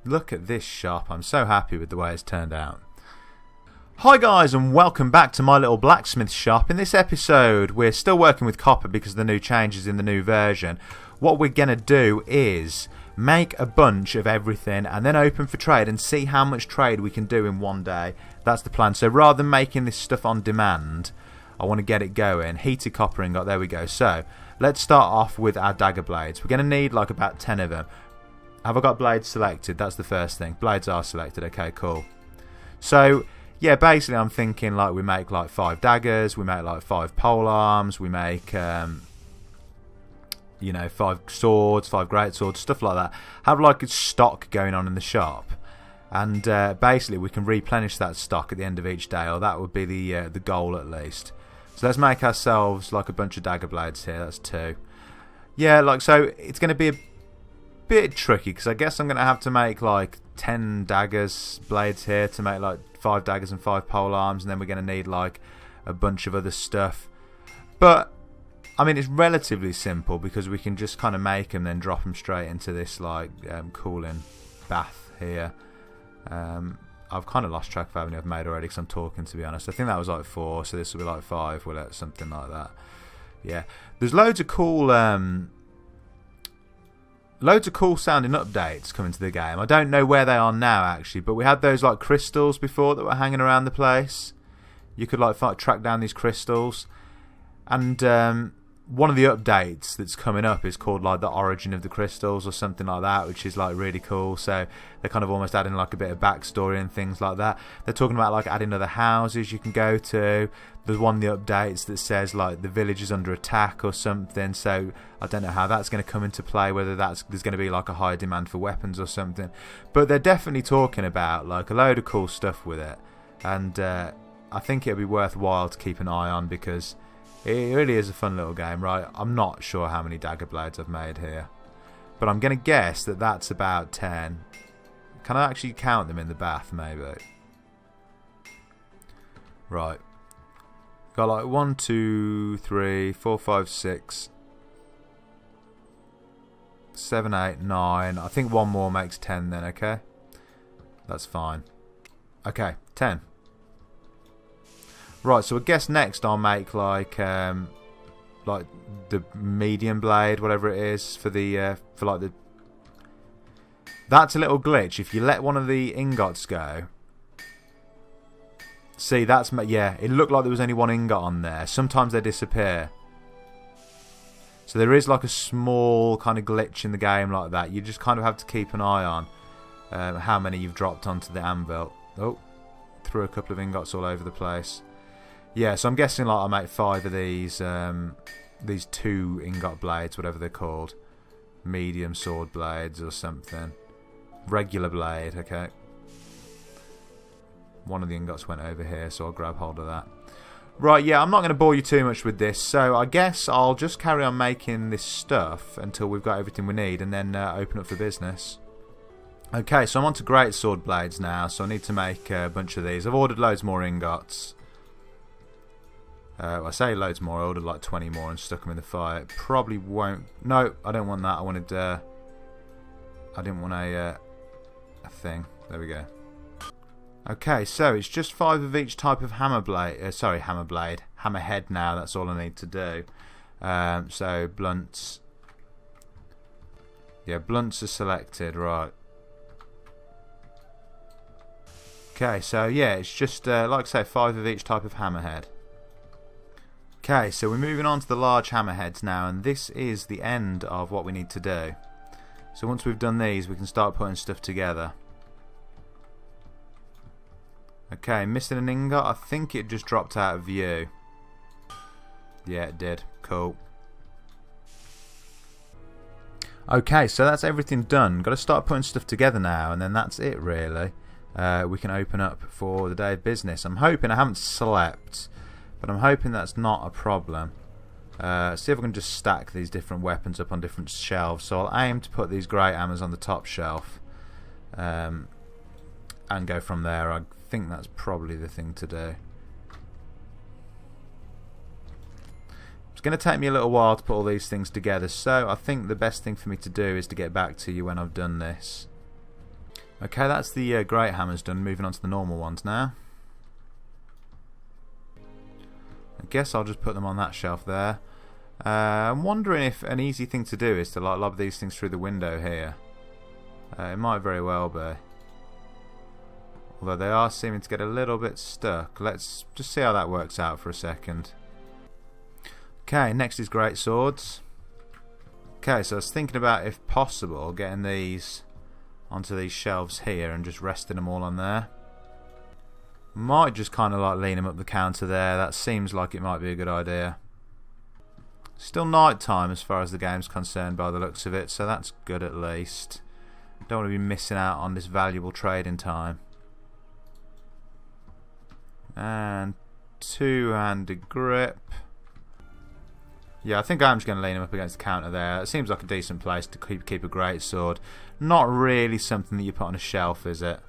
Look at this shop. I'm so happy with the way it's turned out. Hi guys, and welcome back to My Little Blacksmith Shop. In this episode we're still working with copper because of the new changes in the new version. What we're going to do is make a bunch of everything and then open for trade and see how much trade we can do in one day. That's the plan. So rather than making this stuff on demand, I want to get it going. Heated copper ingot, there we go. So let's start off with our dagger blades. We're going to need like about 10 of them. Have I got blades selected? That's the first thing. Blades are selected. Okay, cool. So yeah, basically I'm thinking like we make like 5 daggers, we make like 5 pole arms, we make 5 swords, 5 great swords, stuff like that. Have like a stock going on in the shop, and basically we can replenish that stock at the end of each day, or that would be the goal at least. So let's make ourselves like a bunch of dagger blades here. That's 2. Yeah, like so it's going to be a bit tricky because I guess I'm going to have to make like 10 daggers blades here to make like 5 daggers and 5 pole arms, and then we're going to need like a bunch of other stuff. But I mean, it's relatively simple because we can just kind of make them, then drop them straight into this like cooling bath here. I've kind of lost track of how many I've made already because I'm talking, to be honest. I think that was like 4, so this will be like 5, will it? Something like that. Yeah, there's loads of cool sounding updates coming to the game. I don't know where they are now actually, but we had those like crystals before that were hanging around the place. You could like track down these crystals, and one of the updates that's coming up is called like the origin of the crystals or something like that, which is like really cool. So they're kind of almost adding like a bit of backstory and things like that. They're talking about like adding other houses you can go to. There's one of the updates that says like the village is under attack or something, so I don't know how that's going to come into play, whether there's going to be like a higher demand for weapons or something. But they're definitely talking about like a load of cool stuff with it, and I think it'll be worthwhile to keep an eye on because it really is a fun little game, right? I'm not sure how many dagger blades I've made here, but I'm going to guess that that's about 10. Can I actually count them in the bath, maybe? Right. Got like 1, 2, 3, 4, 5, 6, 7, 8, 9. I think one more makes 10 then, okay? That's fine. Okay, 10. Right, so I guess next I'll make like the medium blade, whatever it is, for the That's a little glitch. If you let one of the ingots go, see, that's yeah. It looked like there was only one ingot on there. Sometimes they disappear. So there is like a small kind of glitch in the game like that. You just kind of have to keep an eye on how many you've dropped onto the anvil. Oh, threw a couple of ingots all over the place. Yeah, so I'm guessing like I'll make 5 of these 2 ingot blades, whatever they're called. Medium sword blades or something. Regular blade, okay. One of the ingots went over here, so I'll grab hold of that. Right, yeah, I'm not going to bore you too much with this, so I guess I'll just carry on making this stuff until we've got everything we need, and then open up for business. Okay, so I'm on to great sword blades now, so I need to make a bunch of these. I've ordered loads more ingots. I say loads more. I ordered like 20 more and stuck them in the fire. It probably won't. No, I don't want that. I wanted. I didn't want a thing. There we go. Okay, so it's just 5 of each type of hammerhead now. That's all I need to do. So blunts. Yeah, blunts are selected, right. Okay, so yeah, it's just like I say, 5 of each type of hammerhead. Okay, so we're moving on to the large hammerheads now, and this is the end of what we need to do. So once we've done these, we can start putting stuff together. Okay, missing an ingot. I think it just dropped out of view. Yeah, it did. Cool. Okay, so that's everything done. Got to start putting stuff together now, and then that's it really. We can open up for the day of business. I'm hoping I haven't slept, but I'm hoping that's not a problem. See if I can just stack these different weapons up on different shelves. So I'll aim to put these great hammers on the top shelf and go from there. I think that's probably the thing to do. It's going to take me a little while to put all these things together, so I think the best thing for me to do is to get back to you when I've done this. Okay, that's the great hammers done. Moving on to the normal ones now. I guess I'll just put them on that shelf there. I'm wondering if an easy thing to do is to like lob these things through the window here. It might very well be. Although they are seeming to get a little bit stuck. Let's just see how that works out for a second. Okay, next is great swords. Okay, so I was thinking about, if possible, getting these onto these shelves here and just resting them all on there. Might just kind of like lean them up the counter there. That seems like it might be a good idea. Still night time as far as the game's concerned by the looks of it, so that's good at least. Don't want to be missing out on this valuable trading time. And two-handed grip. Yeah, I think I'm just going to lean him up against the counter there. It seems like a decent place to keep a great sword. Not really something that you put on a shelf, is it?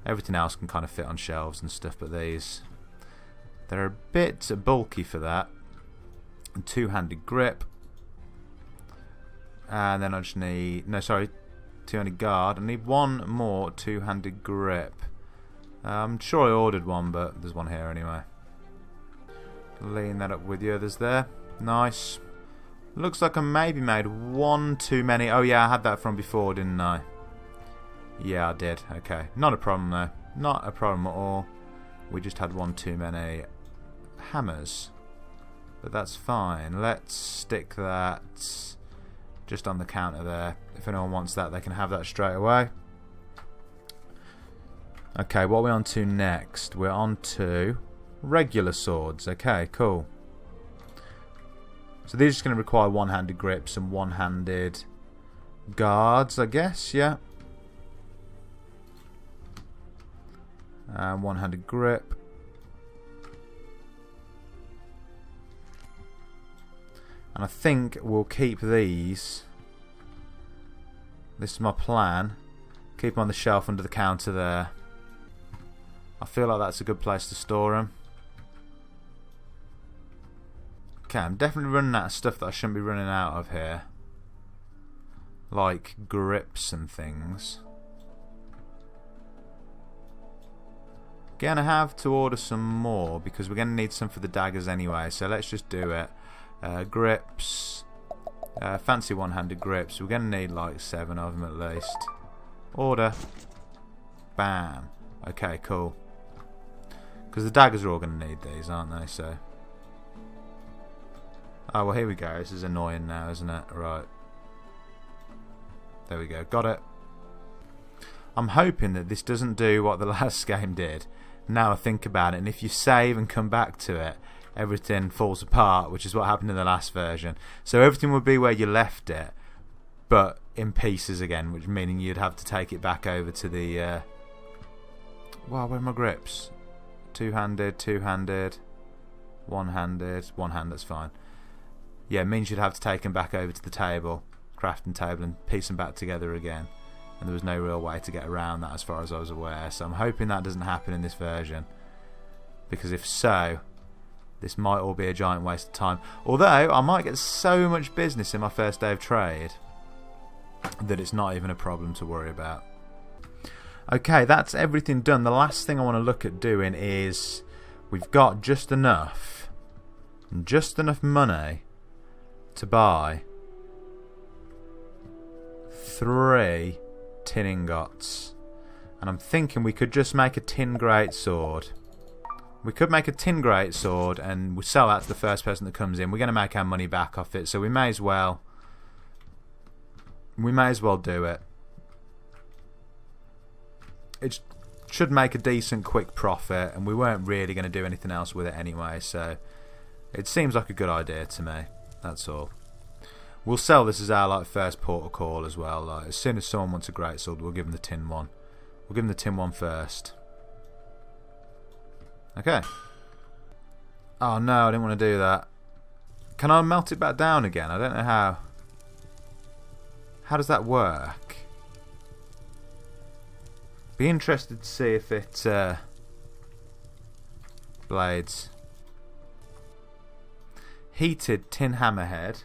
Everything else can kind of fit on shelves and stuff, but these, they're a bit bulky for that. And two-handed grip. And then I just need, no, sorry, two-handed guard. I need one more two-handed grip. I'm sure I ordered one, but there's one here anyway. Lean that up with the others there. Nice. Looks like I maybe made one too many. Oh yeah, I had that from before, didn't I? Yeah, I did. Okay. Not a problem though. Not a problem at all. We just had one too many hammers. But that's fine. Let's stick that just on the counter there. If anyone wants that, they can have that straight away. Okay, what are we on to next? We're on to regular swords. Okay, cool. So these are just going to require one-handed grips and one-handed guards, I guess, yeah. And one-handed grip. And I think we'll keep these. This is my plan. Keep them on the shelf under the counter there. I feel like that's a good place to store them. Okay, I'm definitely running out of stuff that I shouldn't be running out of here. Like grips and things. Gonna have to order some more because we're gonna need some for the daggers anyway, so let's just do it. Grips. Fancy one-handed grips. We're gonna need like 7 of them at least. Order. Bam. Okay, cool. Because the daggers are all gonna need these, aren't they? So. Oh, well, here we go. This is annoying now, isn't it? Right. There we go. Got it. I'm hoping that this doesn't do what the last game did. Now I think about it, and if you save and come back to it, everything falls apart, which is what happened in the last version. So everything would be where you left it, but in pieces again, which meaning you'd have to take it back over to the... Wow, where are my grips? Two-handed, two-handed, one-handed, one-hand, that's fine. Yeah, it means you'd have to take them back over to the table, crafting table, and piece them back together again. And there was no real way to get around that as far as I was aware. So I'm hoping that doesn't happen in this version. Because if so, this might all be a giant waste of time. Although, I might get so much business in my first day of trade that it's not even a problem to worry about. Okay, that's everything done. The last thing I want to look at doing is we've got just enough money to buy 3 tin ingots, and I'm thinking we could just make a tin greatsword. We could make a tin greatsword and we sell that to the first person that comes in. We're going to make our money back off it, so we may as well do it. It should make a decent quick profit, and we weren't really going to do anything else with it anyway, so it seems like a good idea to me. That's all. We'll sell this as our first port of call as well. Like, as soon as someone wants a greatsword, we'll give them the tin one. We'll give them the tin one first. Okay. Oh no, I didn't want to do that. Can I melt it back down again? I don't know how. How does that work? Be interested to see if it blades. Heated tin hammerhead.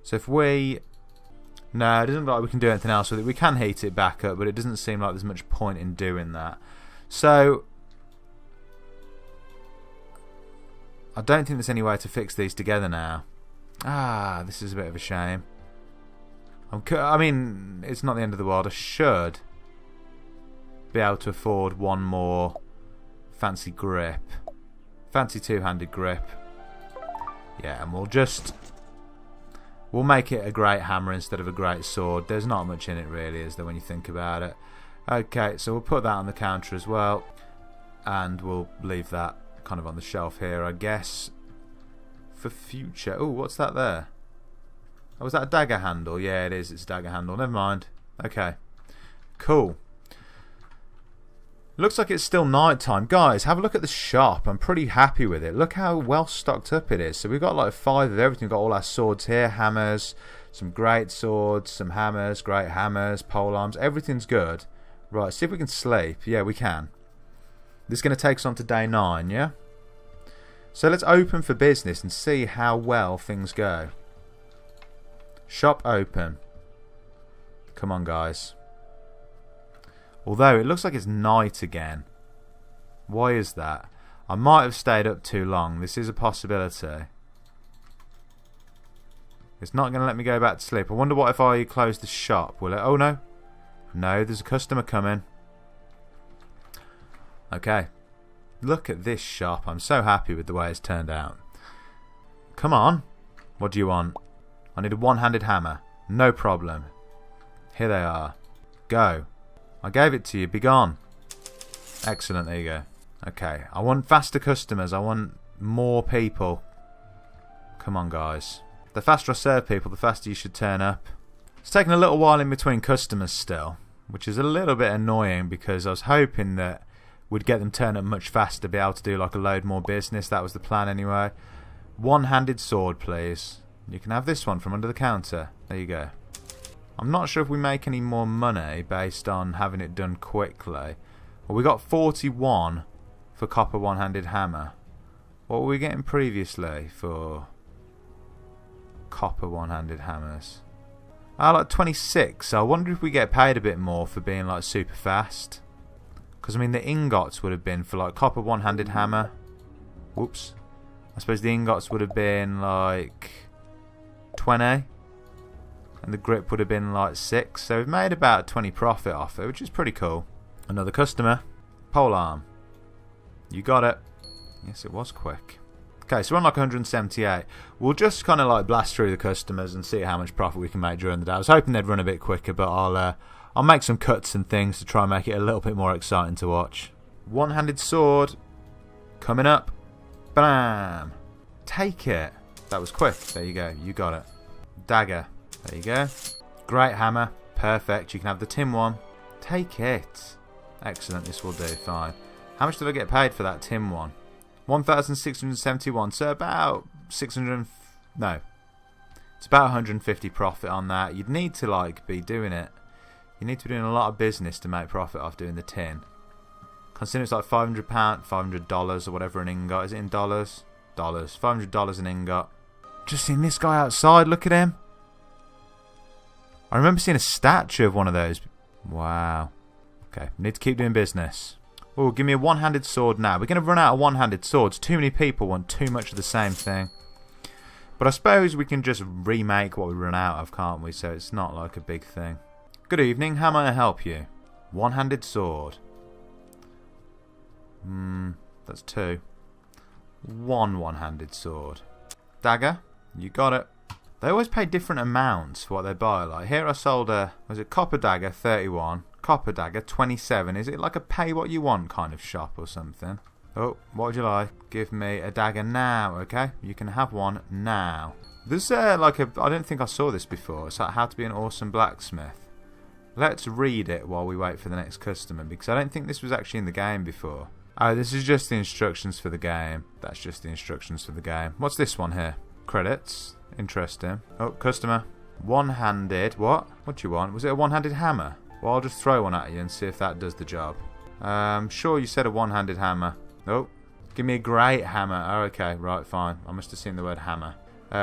So if we No, it doesn't look like we can do anything else with it. We can heat it back up, but it doesn't seem like there's much point in doing that. So I don't think there's any way to fix these together now. Ah, this is a bit of a shame. I mean, it's not the end of the world. I should be able to afford one more fancy grip. Fancy two-handed grip. Yeah, and we'll make it a great hammer instead of a great sword. There's not much in it really, is there, when you think about it? Okay, so we'll put that on the counter as well. And we'll leave that kind of on the shelf here, I guess, for future. Oh, what's that there? Oh, was that a dagger handle? Yeah, it is. It's a dagger handle. Never mind. Okay. Cool. Looks like it's still night time. Guys, have a look at the shop. I'm pretty happy with it. Look how well stocked up it is. So we've got like 5 of everything. We've got all our swords here, hammers, some great swords, some hammers, great hammers, polearms. Everything's good. Right, see if we can sleep. Yeah, we can. This is going to take us on to day 9, yeah? So let's open for business and see how well things go. Shop open. Come on, guys. Although it looks like it's night again. Why is that? I might have stayed up too long. This is a possibility. It's not going to let me go back to sleep. I wonder what if I close the shop. Will it? Oh no. No, there's a customer coming. Okay. Look at this shop. I'm so happy with the way it's turned out. Come on. What do you want? I need a one-handed hammer. No problem. Here they are. Go. I gave it to you. Be gone. Excellent. There you go. Okay. I want faster customers. I want more people. Come on, guys. The faster I serve people, the faster you should turn up. It's taking a little while in between customers still, which is a little bit annoying because I was hoping that we'd get them turn up much faster, be able to do like a load more business. That was the plan anyway. One-handed sword, please. You can have this one from under the counter. There you go. I'm not sure if we make any more money based on having it done quickly. Well, we got 41 for copper one-handed hammer. What were we getting previously for copper one-handed hammers? Like 26. So I wonder if we get paid a bit more for being like super fast. Because I mean the ingots would have been for like copper one-handed hammer. Whoops. I suppose the ingots would have been like 20. And the grip would have been like 6. So we've made about 20 profit off it, which is pretty cool. Another customer. Polearm. You got it. Yes, it was quick. Okay, so we're on like 178. We'll just kind of like blast through the customers and see how much profit we can make during the day. I was hoping they'd run a bit quicker, but I'll make some cuts and things to try and make it a little bit more exciting to watch. One-handed sword. Coming up. Bam. Take it. That was quick. There you go. You got it. Dagger. There you go. Great hammer. Perfect. You can have the tin one. Take it. Excellent. This will do. Fine. How much did I get paid for that tin one? 1,671. So about 600. No. It's about 150 profit on that. You'd need to like be doing it. You need to be doing a lot of business to make profit off doing the tin. Consider it's like £500, $500 or whatever an ingot. Is it in dollars? Dollars. $500 an ingot. Just seen this guy outside. Look at him. I remember seeing a statue of one of those. Wow. Okay, need to keep doing business. Oh, give me a one-handed sword now. We're going to run out of one-handed swords. Too many people want too much of the same thing. But I suppose we can just remake what we run out of, can't we? So it's not like a big thing. Good evening. How may I help you? One-handed sword. That's 2. One-handed sword. Dagger. You got it. They always pay different amounts for what they buy. Like here I sold a, was it copper dagger 31, copper dagger 27. Is it like a pay what you want kind of shop or something? Oh, what would you like? Give me a dagger now, okay? You can have one now. There's like a, I don't think I saw this before. It's like how to be an awesome blacksmith. Let's read it while we wait for the next customer because I don't think this was actually in the game before. Oh, this is just the instructions for the game. That's just the instructions for the game. What's this one here? Credits. Interesting. Oh, customer. One-handed. What? What do you want? Was it a one-handed hammer? Well, I'll just throw one at you and see if that does the job. Sure you said a one-handed hammer. Oh, give me a great hammer. Oh, okay, right, fine. I must have seen the word hammer.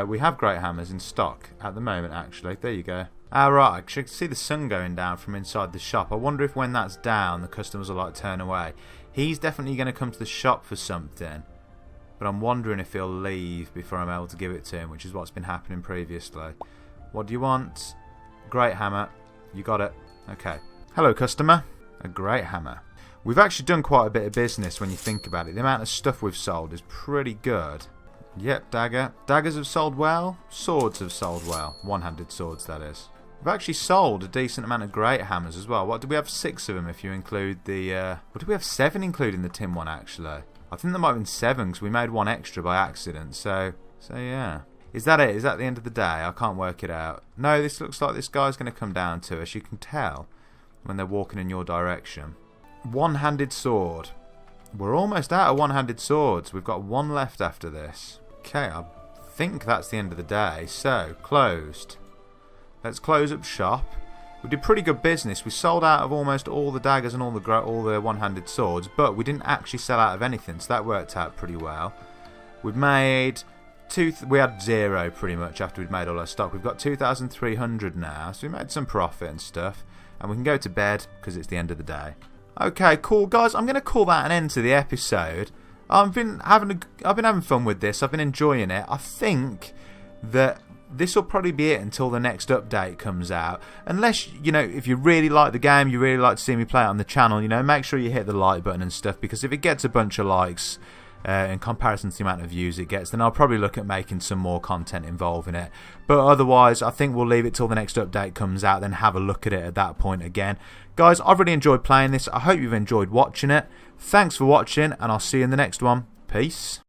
We have great hammers in stock at the moment, actually. There you go. Ah, right, I can see the sun going down from inside the shop. I wonder if when that's down, the customers will like turn away. He's definitely going to come to the shop for something, but I'm wondering if he'll leave before I'm able to give it to him, which is what's been happening previously. What do you want? Great hammer. You got it. Okay. Hello, customer. A great hammer. We've actually done quite a bit of business when you think about it. The amount of stuff we've sold is pretty good. Yep, dagger. Daggers have sold well. Swords have sold well. One-handed swords, that is. We've actually sold a decent amount of great hammers as well. What, do we have 6 of them if you include the... What, do we have 7 including the tin one, actually? I think there might have been 7 because we made 1 extra by accident. So yeah. Is that it? Is that the end of the day? I can't work it out. No, this looks like this guy's going to come down to us. You can tell when they're walking in your direction. One-handed sword. We're almost out of one-handed swords. We've got 1 left after this. Okay, I think that's the end of the day. So, closed. Let's close up shop. We did pretty good business. We sold out of almost all the daggers and all the one-handed swords, but we didn't actually sell out of anything, so that worked out pretty well. We've made... we had 0 pretty much after we'd made all our stock. We've got 2,300 now, so we made some profit and stuff. And we can go to bed because it's the end of the day. Okay, cool, guys. I'm going to call that an end to the episode. I've been having fun with this. I've been enjoying it. I think that this will probably be it until the next update comes out. Unless, you know, if you really like the game, you really like to see me play it on the channel, you know, make sure you hit the like button and stuff, because if it gets a bunch of likes in comparison to the amount of views it gets, then I'll probably look at making some more content involving it. But otherwise, I think we'll leave it till the next update comes out, then have a look at it at that point again. Guys, I've really enjoyed playing this. I hope you've enjoyed watching it. Thanks for watching, and I'll see you in the next one. Peace.